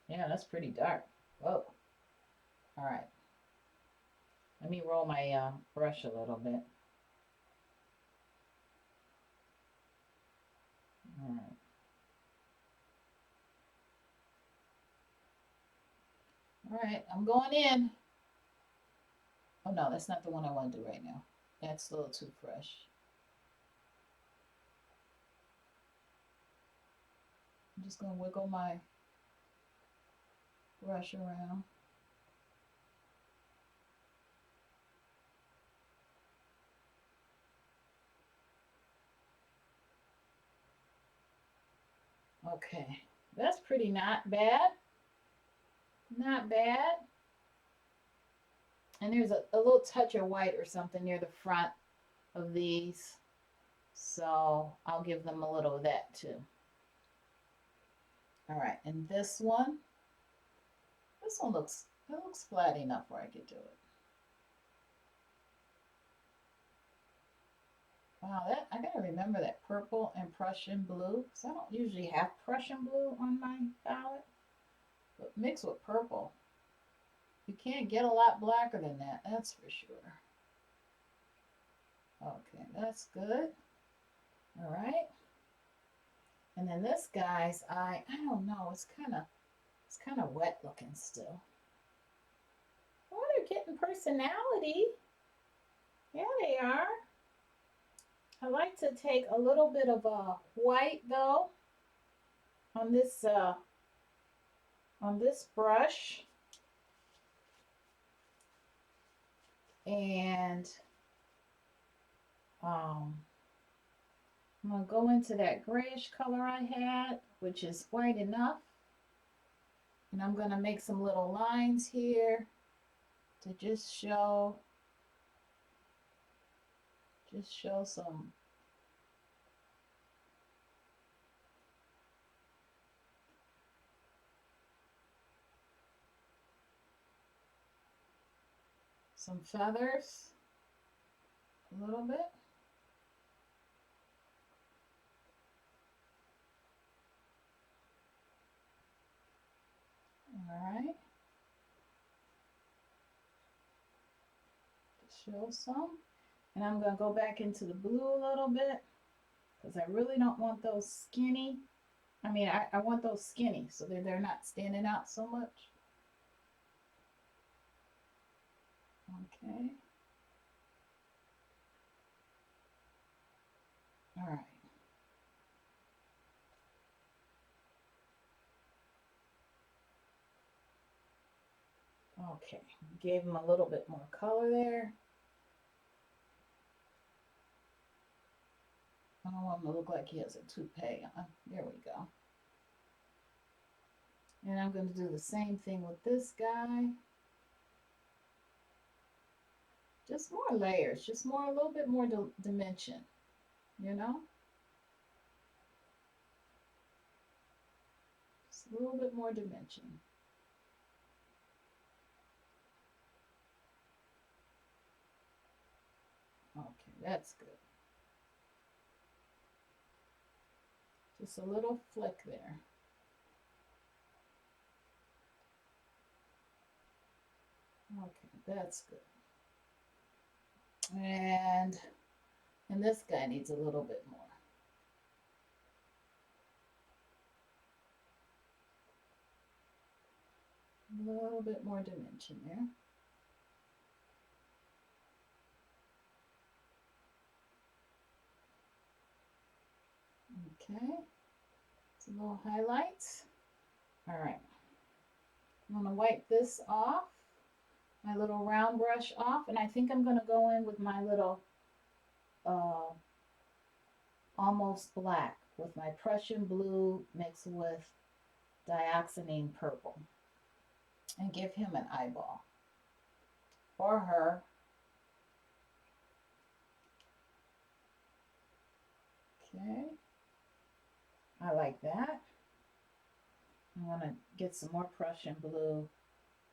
Yeah, that's pretty dark. Whoa. All right. Let me roll my brush a little bit. All right. All right, I'm going in. Oh no, that's not the one I want to do right now. That's a little too fresh. I'm just going to wiggle my brush around. Okay, that's pretty not bad. Not bad. And there's a little touch of white or something near the front of these. So I'll give them a little of that too. All right, and this one looks, it looks flat enough where I could do it. Wow, that I gotta remember that purple and Prussian blue, because I don't usually have Prussian blue on my palette, but mixed with purple, you can't get a lot blacker than that, that's for sure. Okay, that's good. All right. And then this guy's eye, I don't know, it's kind of wet looking still. Oh, they're getting personality. Yeah, they are. I like to take a little bit of white though on this brush, and I'm gonna go into that grayish color I had, which is white enough, and I'm gonna make some little lines here to just show some feathers a little bit. All right. Just show some. And I'm going to go back into the blue a little bit because I really don't want those skinny. I mean, I want those skinny so that they're not standing out so much. Okay. All right. Okay, gave him a little bit more color there. I don't want him to look like he has a toupee on. There we go. And I'm going to do the same thing with this guy. Just more layers, just more, a little bit more dimension, you know? Just a little bit more dimension. Okay, that's good. Just a little flick there. Okay, that's good. And this guy needs a little bit more. A little bit more dimension there. Okay, some little highlights. All right, I'm gonna wipe this off, my little round brush off, and I think I'm gonna go in with my little almost black with my Prussian blue mixed with dioxazine purple and give him an eyeball, or her. Okay, I like that. I'm gonna get some more Prussian blue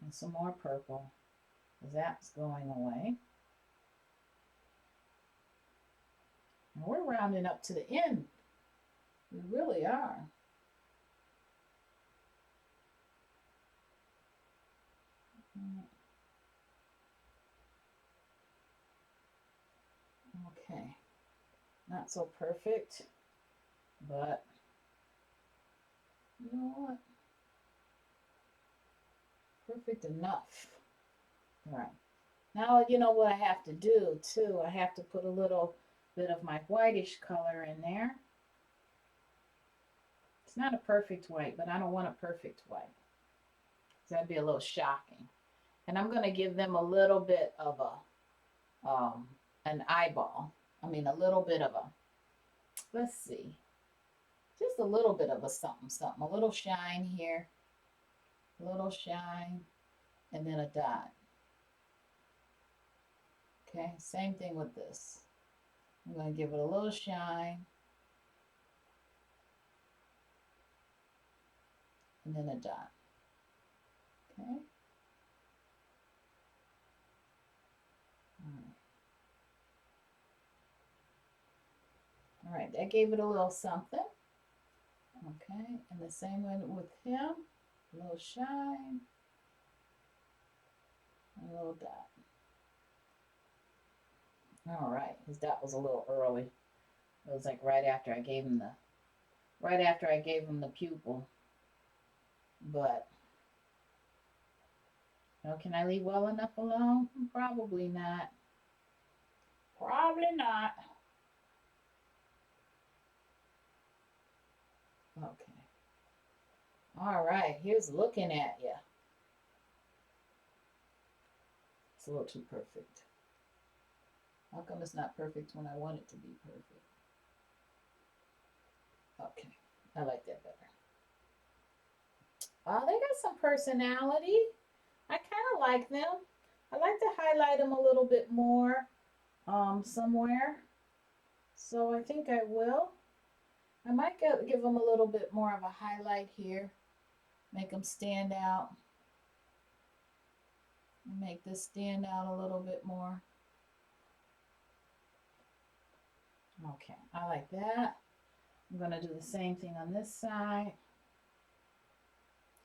and some more purple, because that's going away. And we're rounding up to the end. We really are. Okay, not so perfect, but you know what? Perfect enough. All right. Now you know what I have to do too. I have to put a little bit of my whitish color in there It's not a perfect white, but I don't want a perfect white. That'd be a little shocking. And I'm going to give them a little bit of an eyeball. I mean, a little bit of a, let's see, just a little bit of a something, something. A little shine here, a little shine, and then a dot. Okay, same thing with this. I'm going to give it a little shine, and then a dot. Okay. All right, that gave it a little something. Okay, and the same one with him, a little shine, a little dot. All right, his dot was a little early. It was like right after I gave him the pupil. But you know, can I leave well enough alone? Probably not. Probably not. Okay. All right, here's looking at you. It's a little too perfect. How come it's not perfect when I want it to be perfect? Okay, I like that better. Oh, they got some personality. I kind of like them. I like to highlight them a little bit more somewhere. So I think I will. I might give them a little bit more of a highlight here. Make them stand out. Make this stand out a little bit more. Okay, I like that. I'm going to do the same thing on this side.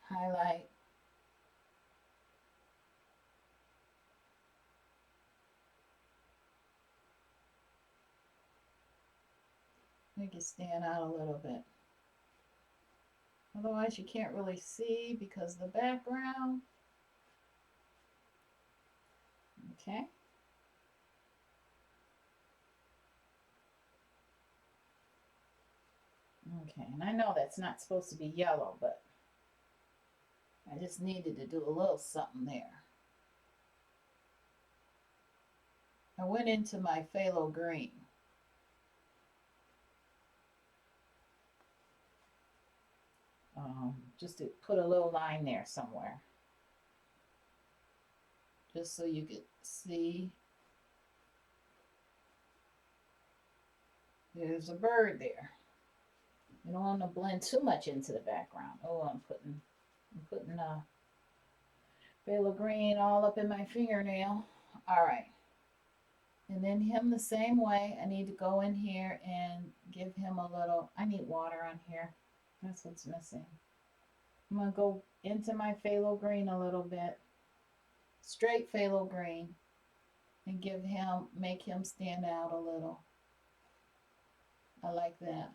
Highlight. Make it stand out a little bit. Otherwise, you can't really see because the background. Okay. Okay, and I know that's not supposed to be yellow, but I just needed to do a little something there. I went into my phthalo green. Just to put a little line there somewhere. Just so you could see. There's a bird there. You don't want to blend too much into the background. Oh, I'm putting phthalo green all up in my fingernail. All right. And then him the same way. I need to go in here and give him a little, I need water on here. That's what's missing. I'm going to go into my phthalo green a little bit. Straight phthalo green. And make him stand out a little. I like that.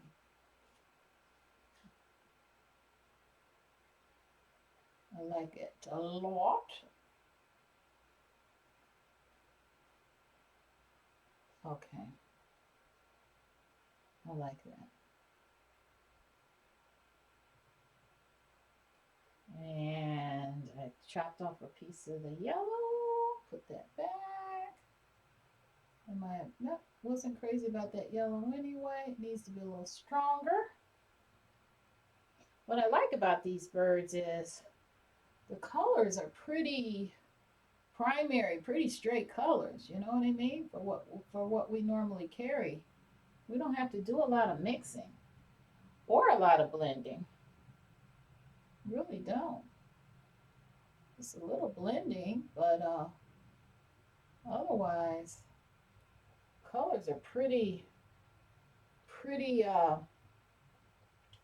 I like it a lot. Okay. I like that. And I chopped off a piece of the yellow, put that back. Nope, wasn't crazy about that yellow anyway. It needs to be a little stronger. What I like about these birds is the colors are pretty primary, pretty straight colors. You know what I mean? For what we normally carry. We don't have to do a lot of mixing or a lot of blending. Really don't. It's a little blending, but otherwise, colors are pretty out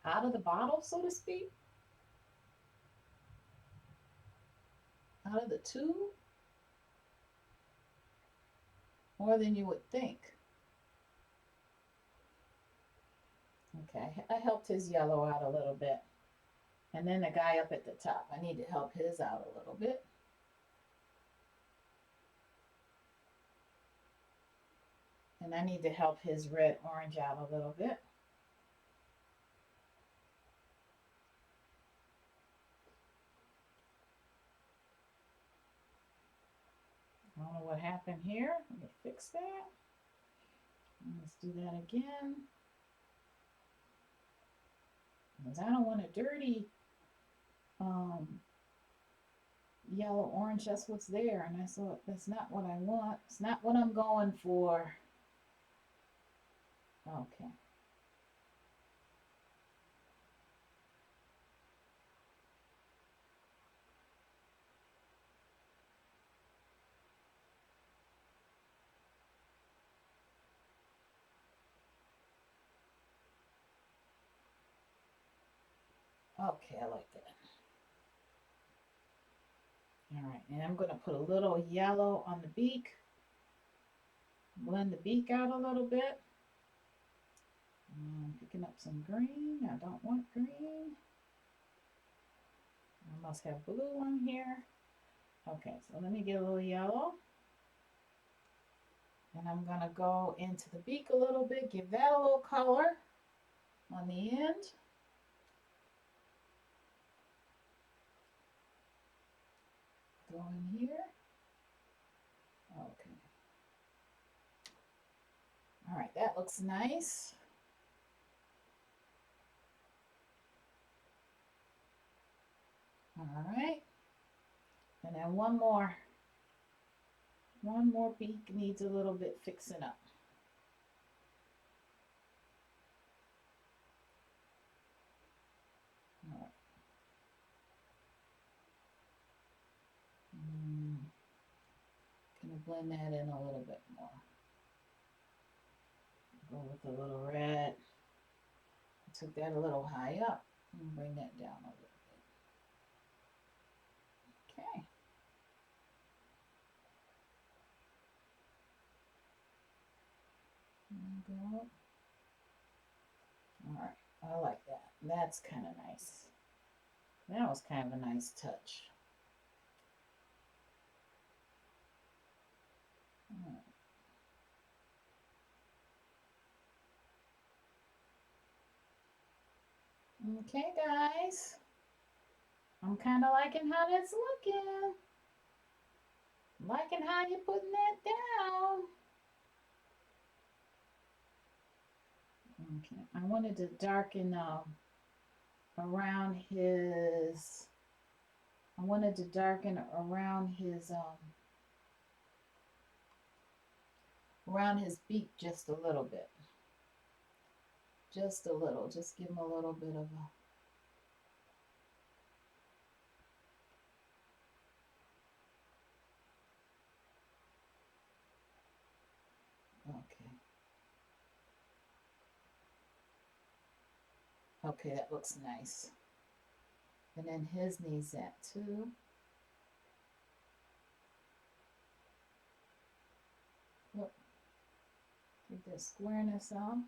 of the bottle, so to speak. Out of the tube. More than you would think. Okay, I helped his yellow out a little bit. And then the guy up at the top, I need to help his out a little bit. And I need to help his red orange out a little bit. what happened here. Let me fix that. And let's do that again. Because I don't want a dirty yellow orange. That's what's there. And I thought that's not what I want. It's not what I'm going for. Okay. Okay, I like that. All right, and I'm going to put a little yellow on the beak. Blend the beak out a little bit. I'm picking up some green. I don't want green. I must have blue on here. Okay, so let me get a little yellow. And I'm going to go into the beak a little bit, give that a little color on the end. Go in here. Okay. All right, that looks nice. All right. And then one more beak needs a little bit fixing up. All right. Gonna blend that in a little bit more. Go with a little red. I took that a little high up and bring that down a little bit. Okay. Go up. All right, I like that. That's kind of nice. That was kind of a nice touch. All right. Okay, guys. I'm kind of liking how that's looking. Liking how you're putting that down. Okay, I wanted to darken around his. I wanted to darken around his beak just a little bit. Just a little. Just give him a little bit of a. Okay. Okay, that looks nice. And then his needs that too. Look. Get that squareness on.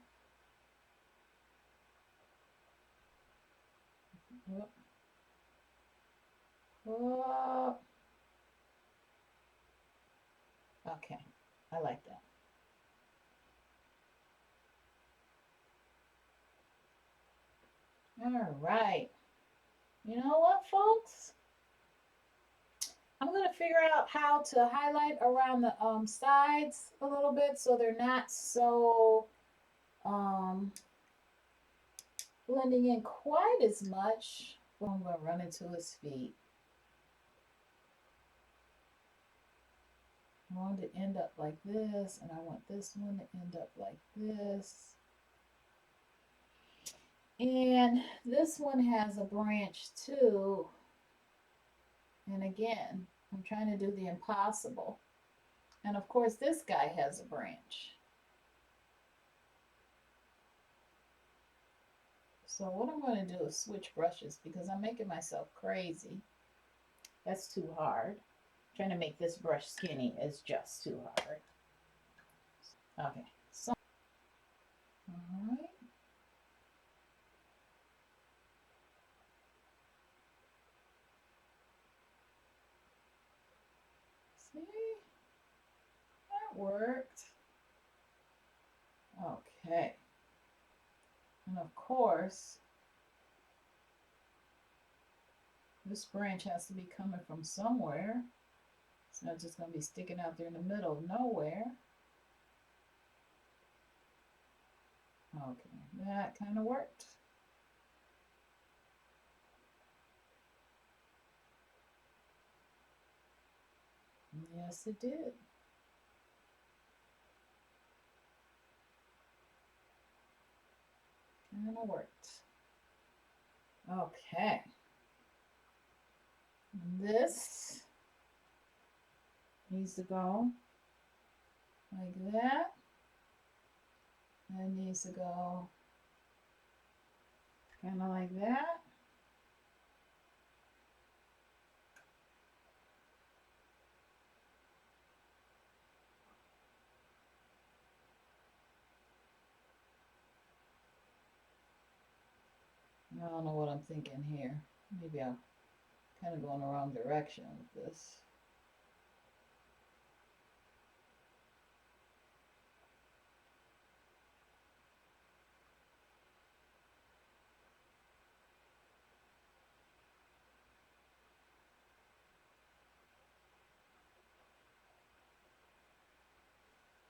Whoop. Whoop. Okay, I like that. All right. You know what, folks? I'm going to figure out how to highlight around the sides a little bit so they're not so um, blending in quite as much. I'm going to run into his feet. I want it to end up like this, and I want this one to end up like this. And this one has a branch too. And again, I'm trying to do the impossible. And of course, this guy has a branch. So what I'm going to do is switch brushes because I'm making myself crazy. That's too hard. Trying to make this brush skinny is just too hard. Okay, so, all right. See, that worked. Okay. And of course, this branch has to be coming from somewhere. It's not just going to be sticking out there in the middle of nowhere. Okay, that kind of worked. Yes, it did. Kind of worked. Okay. This needs to go like that. That needs to go kind of like that. I don't know what I'm thinking here. Maybe I'm kind of going the wrong direction with this.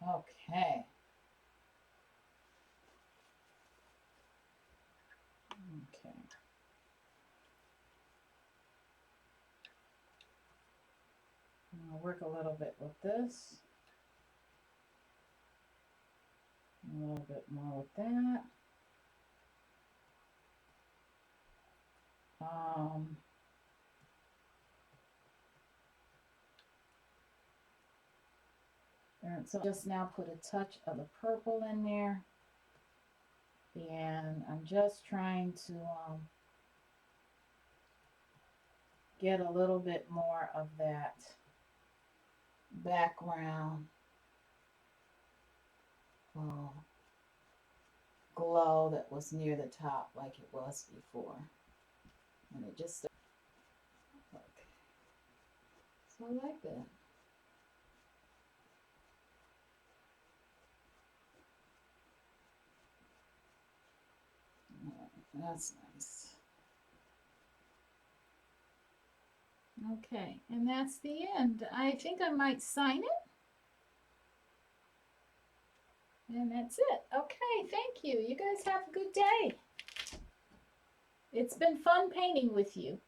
Okay. Okay. I'll work a little bit with this. A little bit more with that. And so just now put a touch of the purple in there. And I'm just trying to get a little bit more of that background glow that was near the top like it was before. And it just, okay. So I like that. That's nice. Okay, and that's the end. I think I might sign it. And that's it. Okay, thank you. You guys have a good day. It's been fun painting with you.